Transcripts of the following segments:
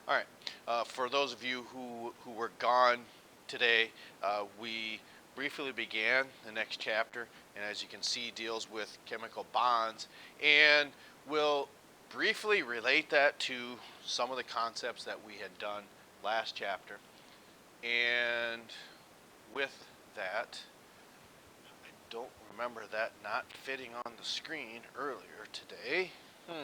All right. For those of you who were gone today, we briefly began the next chapter, and as you can see, deals with chemical bonds, and we'll briefly relate that to some of the concepts that we had done last chapter. And with that, I don't remember that not fitting on the screen earlier today. I don't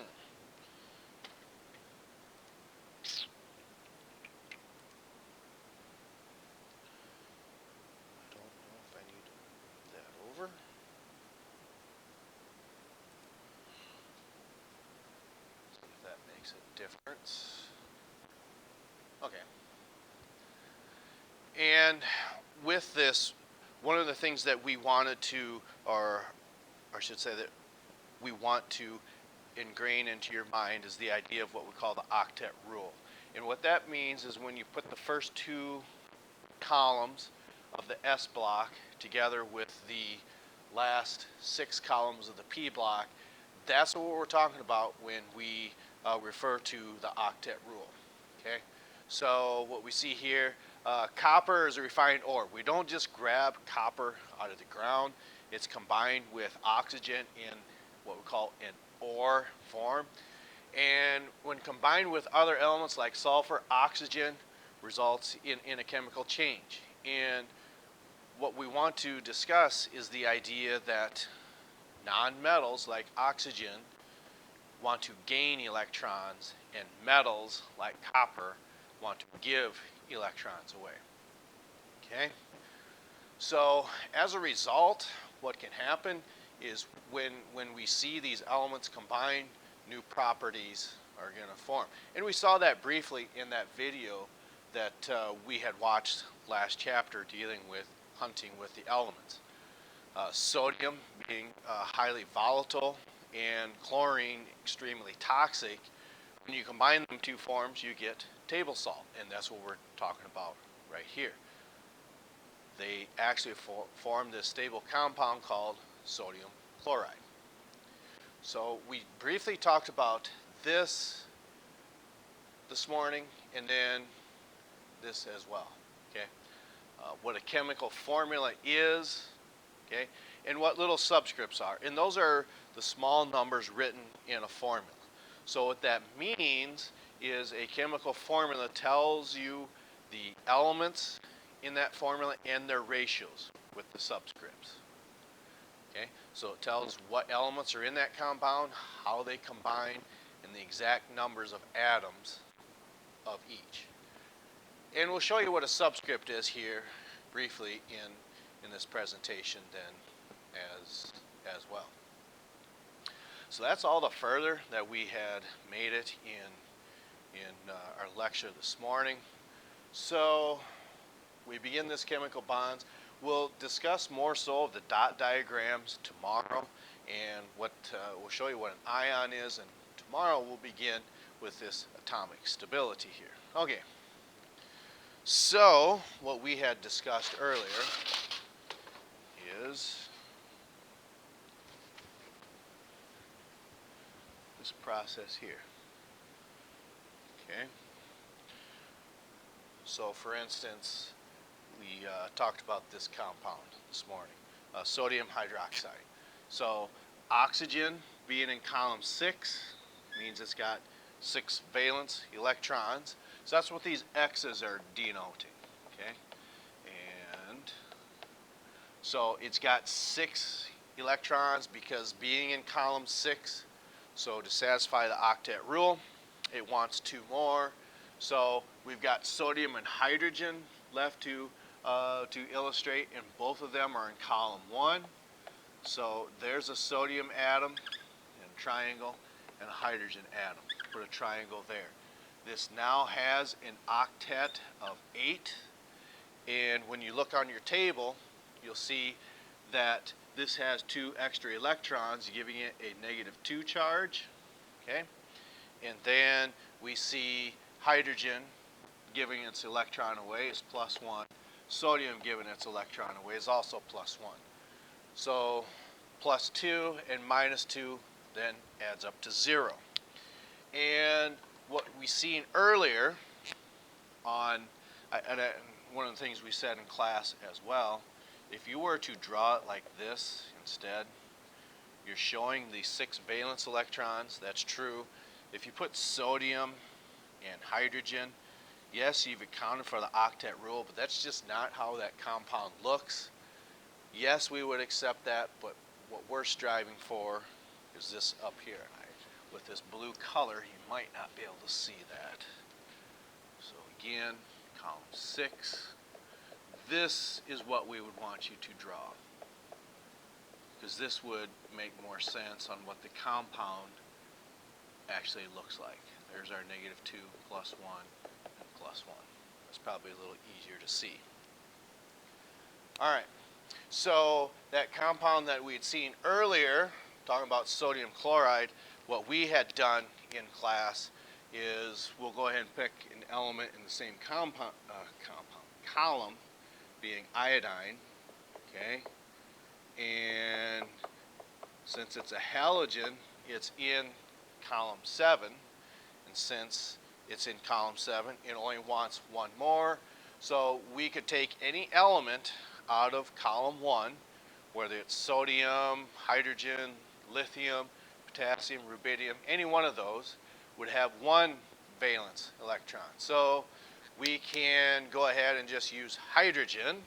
know if I need to move that over. See if that makes a difference. Okay. And with this, one of the things that we wanted to, or I should say that we want to ingrain into your mind is the idea of what we call the octet rule. And what that means is when you put the first two columns of the S block together with the last 6 columns of the P block, that's what we're talking about when we refer to the octet rule. Okay, so what we see here, copper is a refined ore. We don't just grab copper out of the ground. It's combined with oxygen in what we call an ore form. And when combined with other elements like sulfur, oxygen results in a chemical change. And what we want to discuss is the idea that nonmetals like oxygen want to gain electrons, and metals like copper want to give electrons away. Okay? So as a result, what can happen is when we see these elements combine, new properties are going to form. And we saw that briefly in that video that we had watched last chapter dealing with hunting with the elements. Sodium being highly volatile and chlorine extremely toxic. When you combine them two forms, you get table salt, and that's what we're talking about right here. They actually form this stable compound called sodium chloride. So we briefly talked about this morning, and then this as well. Okay, what a chemical formula is. Okay, and what little subscripts are, and those are the small numbers written in a formula. So what that means is a chemical formula tells you the elements in that formula and their ratios with the subscripts. Okay, so it tells what elements are in that compound, how they combine, and the exact numbers of atoms of each. And we'll show you what a subscript is here briefly in this presentation then as well. So that's all the further that we had made it in our lecture this morning. So we begin this chemical bonds. We'll discuss more so of the dot diagrams tomorrow, and we'll show you what an ion is, and tomorrow we'll begin with this atomic stability here. Okay, so what we had discussed earlier is this process here. Okay, so for instance, we talked about this compound this morning, sodium hydroxide. So oxygen being in column 6 means it's got 6 valence electrons. So that's what these X's are denoting. Okay, and so it's got 6 electrons because being in column 6. So to satisfy the octet rule, it wants 2 more. So we've got sodium and hydrogen left to illustrate, and both of them are in column 1. So there's a sodium atom and a triangle, and a hydrogen atom. Put a triangle there. This now has an octet of 8, and when you look on your table, you'll see that this has 2 extra electrons, giving it a -2 charge. Okay, and then we see hydrogen giving its electron away is +1. Sodium giving its electron away is also +1. So +2 and -2 then adds up to 0. And what we seen earlier on, one of the things we said in class as well, if you were to draw it like this instead, you're showing the 6 valence electrons. That's true. If you put sodium and hydrogen, yes, you've accounted for the octet rule, but that's just not how that compound looks. Yes, we would accept that, but what we're striving for is this up here. With this blue color, you might not be able to see that. So again, column 6. This is what we would want you to draw, because this would make more sense on what the compound actually looks like. There's our -2, +1, and +1. That's probably a little easier to see. All right, so that compound that we had seen earlier, talking about sodium chloride, what we had done in class is we'll go ahead and pick an element in the same column, being iodine, okay? And since it's a halogen, it's in column 7, and since it's in column 7, it only wants one more. So we could take any element out of column 1, whether it's sodium, hydrogen, lithium, potassium, rubidium, any one of those would have 1 valence electron. So we can go ahead and just use hydrogen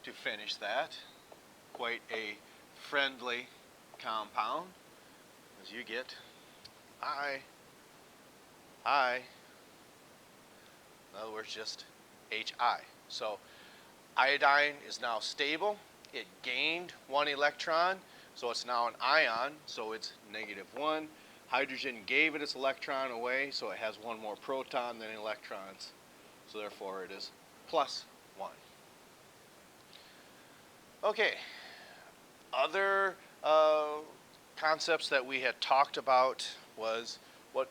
to finish that. Quite a friendly compound, as you get I. In other words, just Hi. So iodine is now stable. It gained 1 electron, so it's now an ion, so it's -1. Hydrogen gave it its electron away, so it has 1 more proton than electrons, so therefore it is +1. Okay, other concepts that we had talked about was what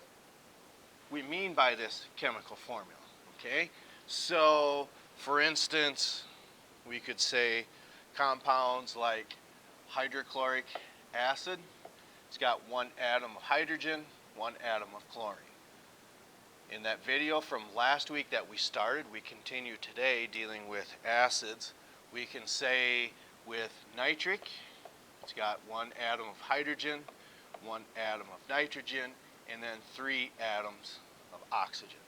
we mean by this chemical formula, okay? So, for instance, we could say compounds like hydrochloric acid, it's got 1 atom of hydrogen, 1 atom of chlorine. In that video from last week that we started, we continue today dealing with acids. We can say with nitric, it's got 1 atom of hydrogen, 1 atom of nitrogen, and then 3 atoms of oxygen.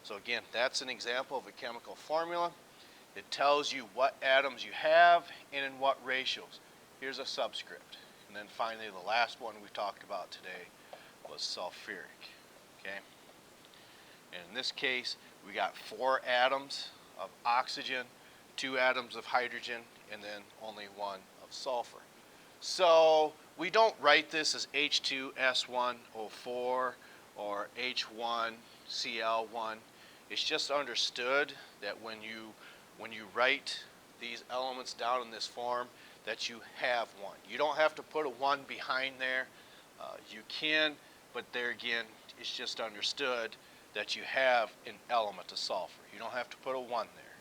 So again, that's an example of a chemical formula. It tells you what atoms you have and in what ratios. Here's a subscript. And then finally, the last one we talked about today was sulfuric. Okay? And in this case, we got 4 atoms of oxygen, 2 atoms of hydrogen, and then only 1 of sulfur. So we don't write this as H2S1O4 or H1Cl1. It's just understood that when you write these elements down in this form, that you have 1. You don't have to put a 1 behind there. You can, but there again, it's just understood that you have an element of sulfur. You don't have to put a 1 there.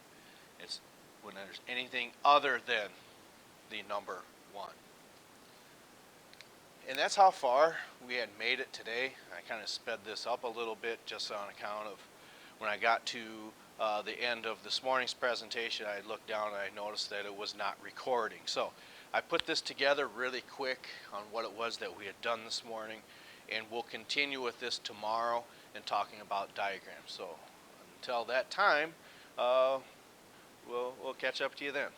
It's when there's anything other than the number 1. And that's how far we had made it today. I kind of sped this up a little bit just on account of when I got to the end of this morning's presentation, I looked down and I noticed that it was not recording. So I put this together really quick on what it was that we had done this morning, and we'll continue with this tomorrow and talking about diagrams. So until that time, we'll catch up to you then.